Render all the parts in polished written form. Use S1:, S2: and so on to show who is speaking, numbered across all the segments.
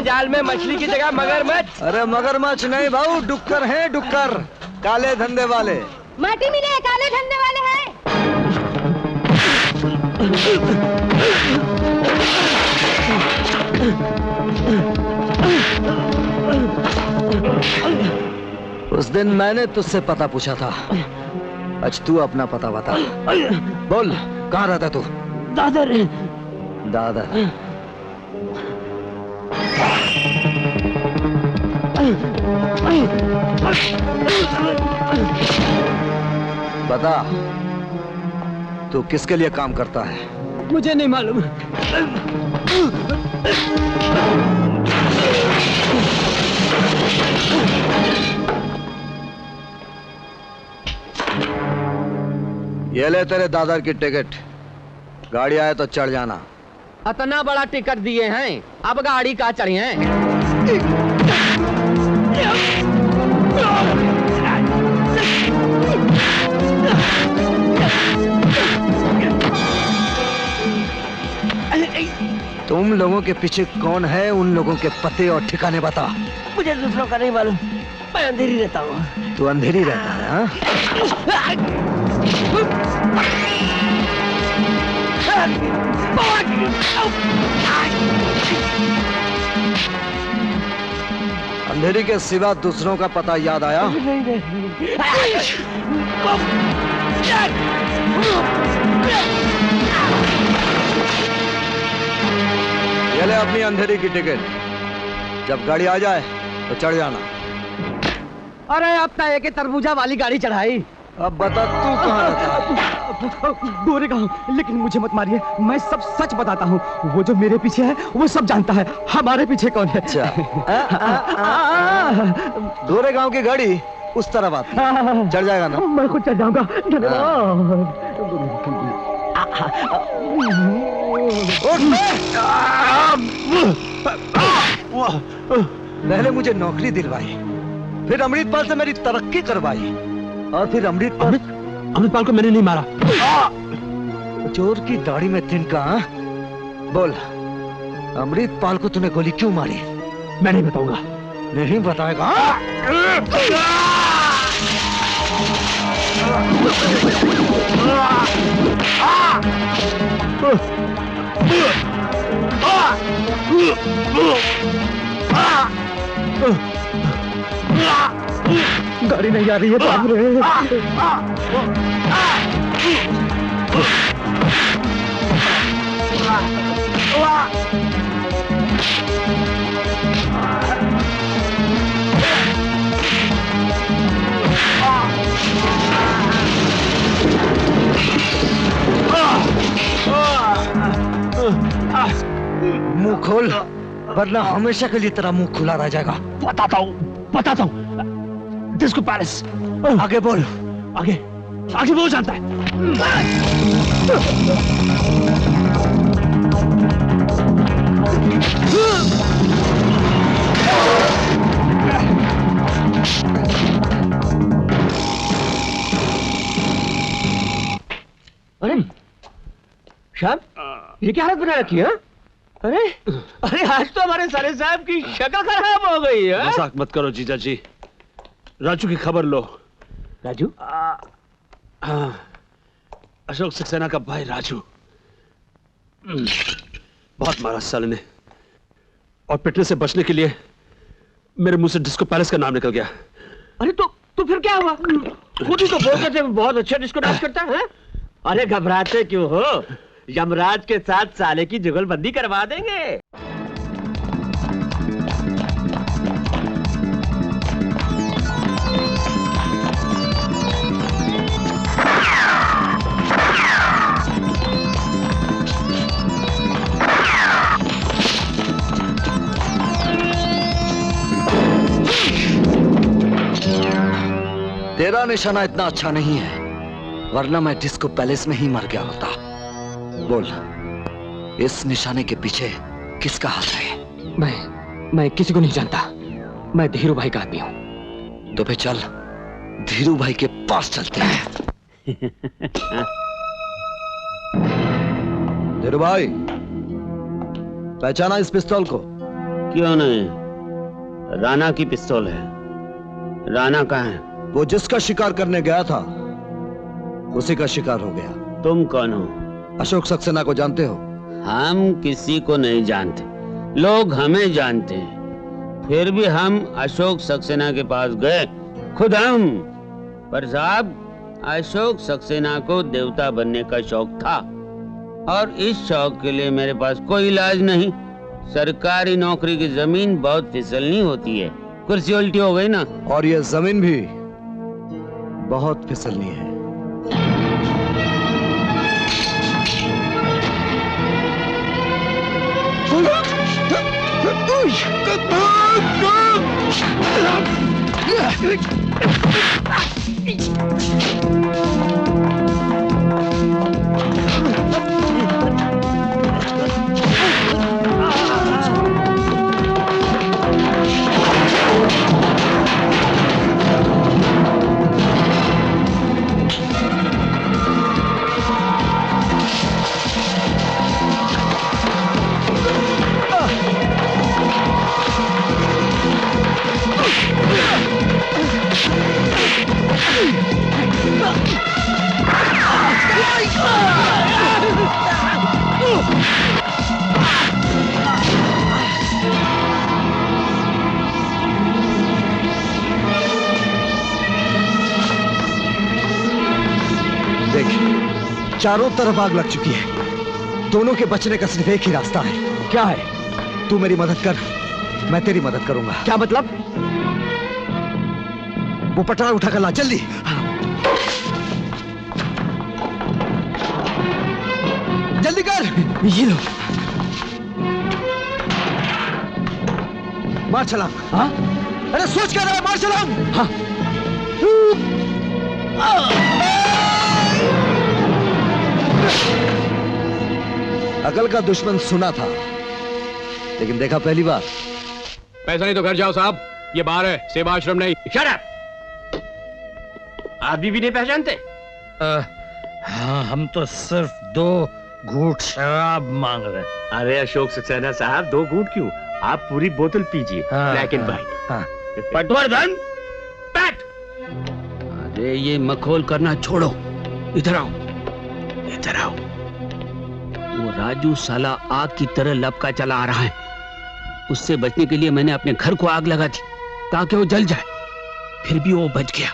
S1: जाल में मछली की जगह मगरमच्छ।
S2: अरे मगरमच्छ नहीं भाऊ, डुक्कर हैं, डुक्कर, काले धंधे वाले।
S3: माटी मिले काले धंधे वाले हैं।
S2: उस दिन मैंने तुझसे पता पूछा था, आज तू अपना पता बता। बोल, कहाँ रहता तू?
S4: दादर।
S2: दादर? बता, तू किसके लिए काम करता है?
S4: मुझे नहीं मालूम।
S2: ये ले तेरे दादर की टिकट, गाड़ी आए तो चढ़ जाना।
S1: इतना बड़ा टिकट दिए हैं, अब गाड़ी का चढ़ी हैं?
S2: तुम लोगों के पीछे कौन है? उन लोगों के पते और ठिकाने बता।
S4: मुझे दूसरों का नहीं मालूम, मैं अंधेरी रहता हूँ।
S2: तू अंधेरी रहता है? हाँ? अंधेरी के सिवा दूसरों का पता याद आया? ये ले अपनी अंधेरी की टिकट, जब गाड़ी आ जाए तो चढ़ जाना।
S1: अरे अब तो एक तरबूजा वाली गाड़ी चढ़ाई।
S2: अब बता तू कहाँ रहता है?
S4: गोरेगांव। लेकिन मुझे मत मारिए, मैं सब सच बताता हूँ। वो जो मेरे पीछे है वो सब जानता है, हमारे पीछे कौन है।
S2: अच्छा, गोरेगांव की गाड़ी उस तरफ आती है, चढ़ जाएगा ना?
S4: मैं खुद चढ़ जाऊंगा।
S2: पहले मुझे नौकरी दिलवाई, फिर अमृतपाल से मेरी तरक्की करवाई, और फिर
S4: अमृतपाल को मैंने नहीं मारा।
S2: चोर की दाढ़ी में तिनका। बोल, अमृतपाल को तूने गोली क्यों मारी?
S4: मैं नहीं बताऊंगा।
S2: नहीं बताएगा?
S4: गाड़ी नहीं आ रही है। बाप रे।
S2: मुंह खोल, वरना हमेशा के लिए तेरा मुंह खुला रह जाएगा।
S4: बताता हूँ। Disco palace.
S2: आगे बोल।
S4: आगे वो जानता है।
S1: अरे साहब, ये क्या हालत बना रखी है? अरे आज तो हमारे साले साहब की शक्ल खराब हो गई है।
S5: मजाक मत करो जीजा जी। राजू की खबर लो।
S1: राजू?
S5: हाँ, अशोक सक्सेना का भाई राजू। बहुत मारा साले ने, और पिटने से बचने के लिए मेरे मुंह से डिस्को पैलेस का नाम निकल गया।
S1: अरे तो फिर क्या हुआ? खुद ही तो बोलते थे बहुत अच्छा डिस्को डांस करता है। अरे घबराते क्यों हो? यमराज के साथ साले की जुगलबंदी करवा देंगे।
S2: मेरा निशाना इतना अच्छा नहीं है, वरना मैं डिस्को पैलेस में ही मर गया होता। बोल, इस निशाने के पीछे किसका हाथ है?
S4: मैं किसी को नहीं जानता। मैं धीरू भाई का आदमी हूँ।
S2: तो फिर चल, धीरू भाई के पास चलते हैं। धीरू भाई, पहचाना इस पिस्तौल को?
S1: क्यों नहीं, राणा की पिस्तौल है। राणा कहाँ है?
S2: वो जिसका शिकार करने गया था उसी का शिकार हो गया।
S1: तुम कौन हो?
S2: अशोक सक्सेना को जानते हो?
S1: हम किसी को नहीं जानते, लोग हमें जानते हैं। फिर भी हम अशोक सक्सेना के पास गए, खुद हम। पर साहब, अशोक सक्सेना को देवता बनने का शौक था, और इस शौक के लिए मेरे पास कोई इलाज नहीं। सरकारी नौकरी की जमीन बहुत फिसलनी होती है, कुर्सी उल्टी हो गई ना।
S2: और ये जमीन भी बहुत फिसलनी है। देख, चारों तरफ आग लग चुकी है। दोनों के बचने का सिर्फ एक ही रास्ता है।
S4: क्या है?
S2: तू मेरी मदद कर, मैं तेरी मदद करूंगा।
S4: क्या मतलब?
S2: वो पटरा उठा कर ला, जल्दी। जल्दी कर।
S4: ये लो।
S2: मार छलांग।
S4: हाँ?
S2: अरे सोच कर रहा है, मार छलांग।
S4: हाँ।
S2: अकल का दुश्मन सुना था, लेकिन देखा पहली बार।
S5: पैसा नहीं तो घर जाओ साहब, ये बार है, सेवा आश्रम नहीं।
S1: Shut up! अभी भी नहीं पहचानते?
S6: हाँ, हम तो सिर्फ 2 घूंट शराब मांग रहे।
S1: अरे अशोक सक्सेना साहब, 2 घूंट क्यों, आप पूरी बोतल पीजिए।
S6: हाँ,
S1: ब्लैक एंड
S6: हाँ,
S1: व्हाइट।
S6: हाँ।
S1: पटवर्धन, बैठ। अरे ये मखौल करना छोड़ो, इधर आओ, इधर आओ। वो राजू साला आग की तरह लपका चला आ रहा है। उससे बचने के लिए मैंने अपने घर को आग लगा दी ताकि वो जल जाए, फिर भी वो बच गया।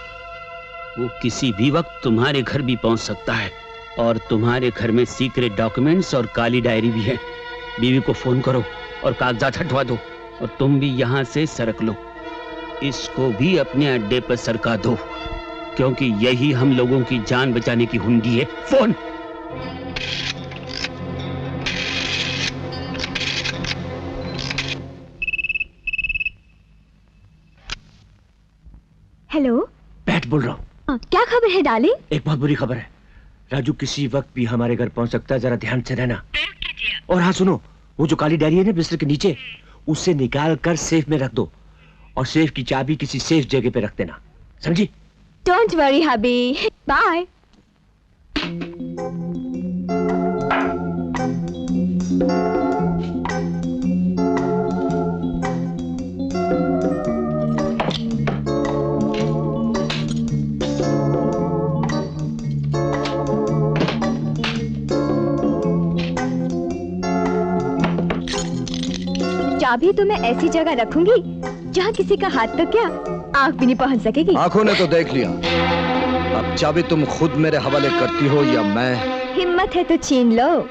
S1: वो किसी भी वक्त तुम्हारे घर भी पहुंच सकता है, और तुम्हारे घर में सीक्रेट डॉक्यूमेंट्स और काली डायरी भी है। बीवी को फोन करो और कागजात हटवा दो, और तुम भी यहाँ से सरक लो। इसको भी अपने अड्डे पर सरका दो, क्योंकि यही हम लोगों की जान बचाने की हुंडी है। फोन।
S3: हेलो।
S1: बैठ, बोल रहा हूँ।
S3: क्या खबर है डार्लिंग?
S1: एक बहुत बुरी खबर है। राजू किसी वक्त भी हमारे घर पहुंच सकता है, जरा ध्यान से रहना। और हाँ सुनो, वो जो काली डायरी है ना बिस्तर के नीचे, उसे निकाल कर सेफ में रख दो, और सेफ की चाबी किसी सेफ जगह पे रख देना, समझी?
S3: Don't worry hubby, bye. चाबी तो मैं ऐसी जगह रखूंगी जहाँ किसी का हाथ तक क्या आंख भी नहीं पहुँच सकेगी।
S2: आंखों ने तो देख लिया, अब चाबी तुम खुद मेरे हवाले करती हो या मैं?
S3: हिम्मत है तो छीन लो।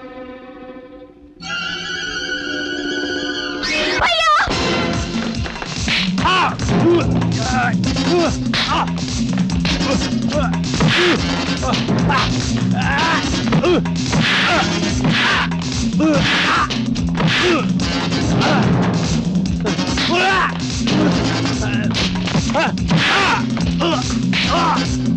S6: Ah!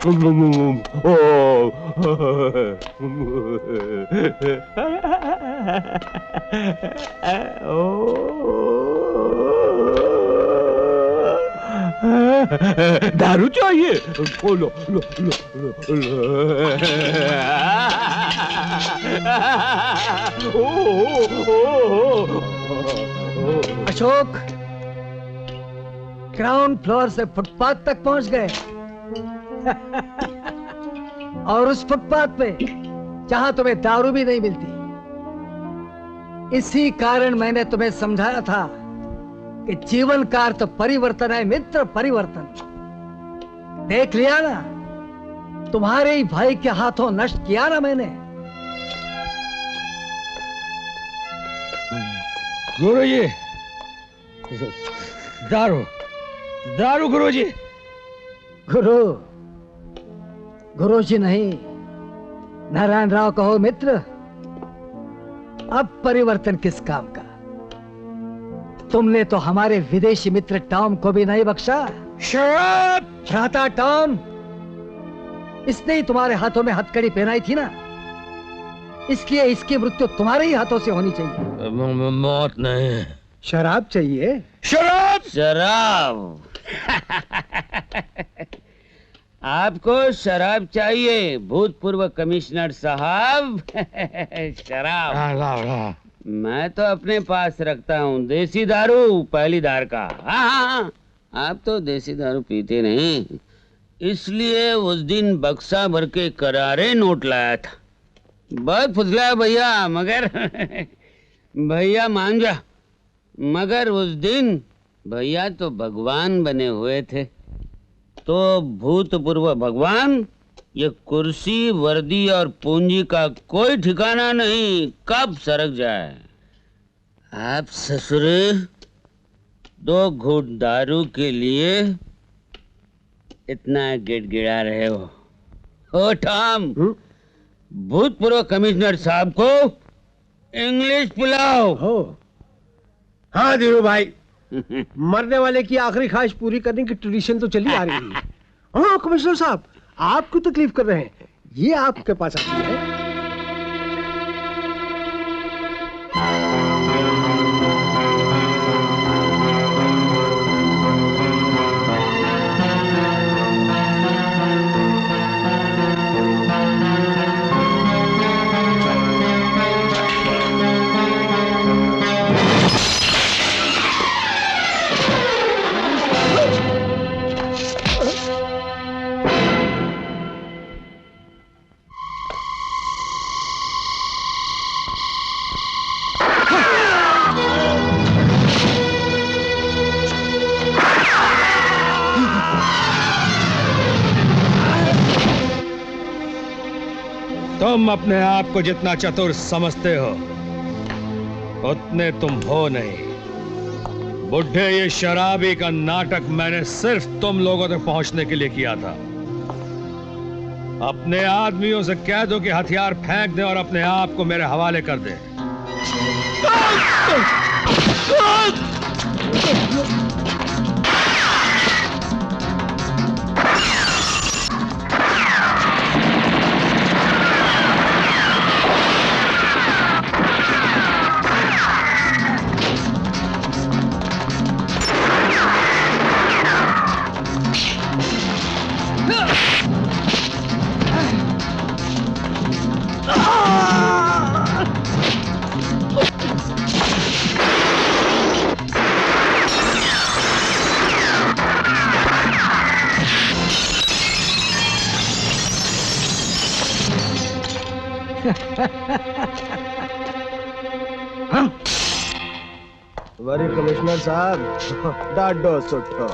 S5: दारू चाहिए? लो लो लो लो
S7: अशोक, ग्राउंड फ्लोर से फुटपाथ तक पहुंच गए और उस फुटपाथ पे जहां तुम्हें दारू भी नहीं मिलती। इसी कारण मैंने तुम्हें समझाया था कि जीवन का अर्थ परिवर्तन है मित्र, परिवर्तन। देख लिया ना, तुम्हारे ही भाई के हाथों नष्ट किया ना मैंने।
S6: गुरुजी, दारू दारू गुरुजी।
S7: गुरुजी नहीं, नारायण राव कहो मित्र। अब परिवर्तन किस काम का? तुमने तो हमारे विदेशी मित्र टॉम को भी नहीं बख्शा।
S6: शराब!
S7: भ्राता टॉम, इसने ही तुम्हारे हाथों में हथकड़ी पहनाई थी ना, इसलिए इसकी मृत्यु तुम्हारे ही हाथों से होनी चाहिए।
S6: मौत नहीं,
S4: शराब चाहिए।
S6: शराब!
S1: शराब। आपको शराब चाहिए भूतपूर्व कमिश्नर साहब? शराब मैं तो अपने पास रखता हूँ, देसी दारू, पहली धार का। हाँ, आप तो देसी दारू पीते नहीं, इसलिए उस दिन बक्सा भर के करारे नोट लाया था। बहुत फुसलाया भैया, मगर भैया मान जा। मगर उस दिन भैया तो भगवान बने हुए थे। तो भूतपूर्व भगवान, ये कुर्सी, वर्दी और पूंजी का कोई ठिकाना नहीं, कब सरक जाए। आप ससुरे 2 घूंट दारू के लिए इतना गिड़गिड़ा रहे हो। ओ टॉम, भूतपूर्व कमिश्नर साहब को इंग्लिश पिलाओ।
S8: हो हाँ धीरू भाई, मरने वाले की आखिरी ख्वाहिश पूरी करने की ट्रेडिशन तो चली आ रही है। हाँ कमिश्नर साहब, आप क्यों तकलीफ कर रहे हैं? ये आपके पास आती है।
S6: तुम अपने आप को जितना चतुर समझते हो उतने तुम हो नहीं। बुढ़े, ये शराबी का नाटक मैंने सिर्फ तुम लोगों तक पहुंचने के लिए किया था। अपने आदमियों से कह दो कि हथियार फेंक दें और अपने आप को मेरे हवाले कर दें।
S8: वरी कमिश्नर साहब, डाडो सुठो।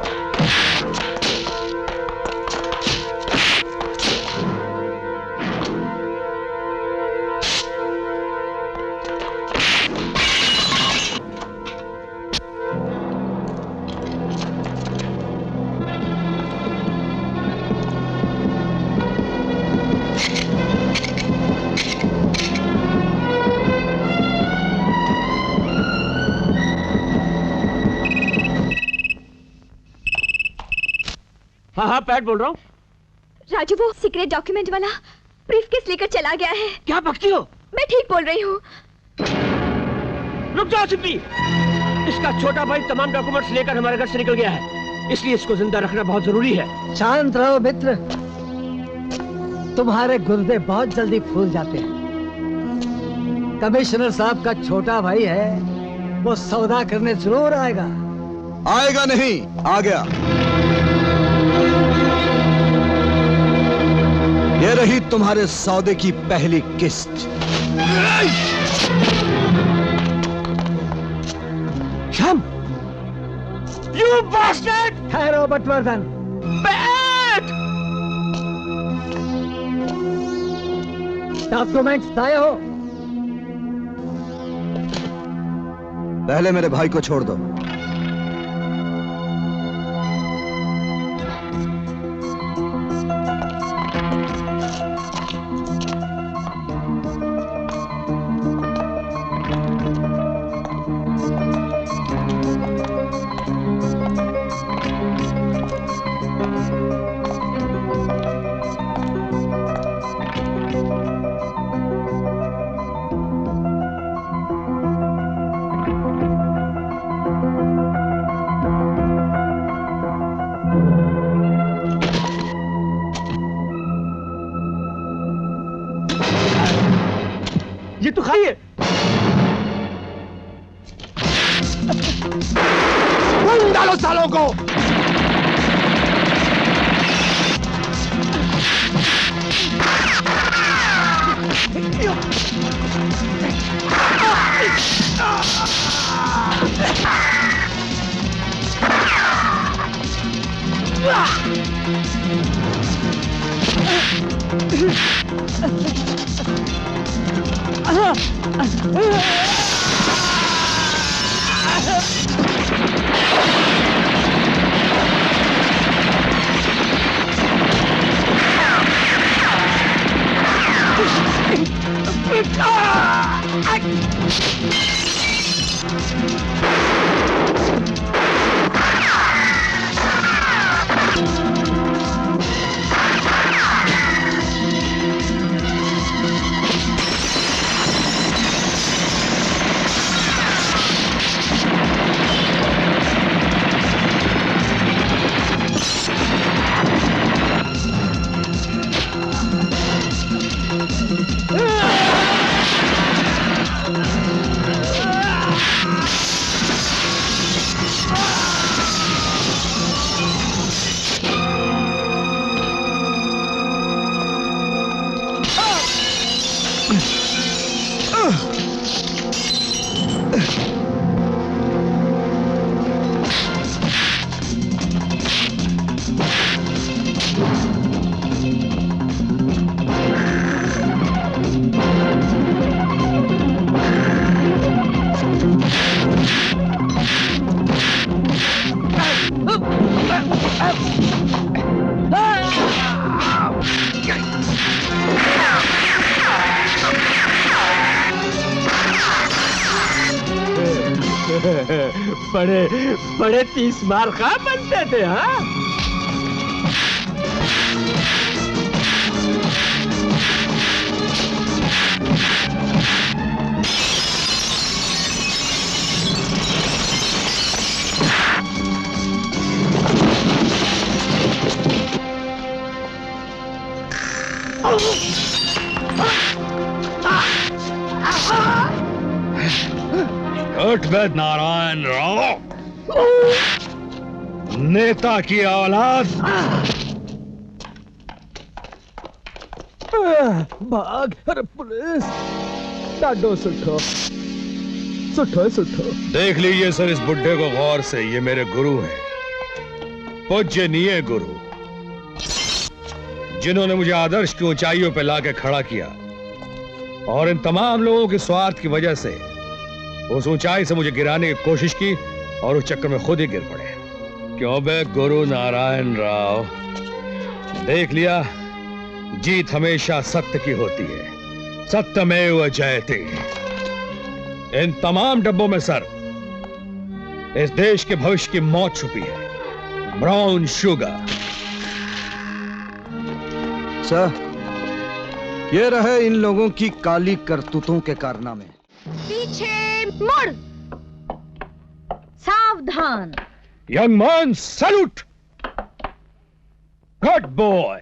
S5: हाँ हाँ पैट बोल रहा हूँ।
S3: राजू वो सीक्रेट डॉक्यूमेंट वाला ब्रीफकेस लेकर चला गया है।
S1: क्या बकती हो?
S3: मैं ठीक बोल रही हूँ।
S1: रुक जाओ सिप्पी। इसका छोटा भाई तमाम डॉक्यूमेंट्स लेकर हमारे घर से निकल गया है, इसलिए इसको जिंदा रखना बहुत जरूरी है।
S7: शांत रहो मित्र, तुम्हारे गुर्दे बहुत जल्दी फूल जाते हैं। कमिश्नर साहब का छोटा भाई है, वो सौदा करने जरूर आएगा।
S2: आएगा नहीं, आ गया। ये रही तुम्हारे सौदे की पहली किस्त।
S1: Shyam, you bastard!
S7: ठहरो बटवर्धन।
S1: बैट!
S7: डॉक्यूमेंट्स लाए हो?
S2: पहले मेरे भाई को छोड़ दो।
S1: ये तो खाइए। डालो सालों को।
S8: बड़े बड़े 30 मार खा बनते थे। हाँ,
S6: उठ बे नारायण राव, नेता की औलाद।
S4: भाग। अरे पुलिस, डाडो सुठो सुठो सुठो।
S6: देख लीजिए सर इस बुड्ढे को गौर से, ये मेरे गुरु हैं, पूज्यनीय गुरु, जिन्होंने मुझे आदर्श की ऊंचाइयों पर लाके खड़ा किया और इन तमाम लोगों के स्वार्थ की वजह से उस ऊंचाई से मुझे गिराने की कोशिश की और उस चक्कर में खुद ही गिर पड़े। क्यों बे गुरु नारायण राव, देख लिया, जीत हमेशा सत्य की होती है, सत्यमेव जयते। इन तमाम डब्बों में सर इस देश के भविष्य की मौत छुपी है, ब्राउन शुगर।
S2: सर, ये रहे इन लोगों की काली करतूतों के कारनामे।
S3: पीछे मुड़, सावधान।
S6: Young man, salute. Good boy.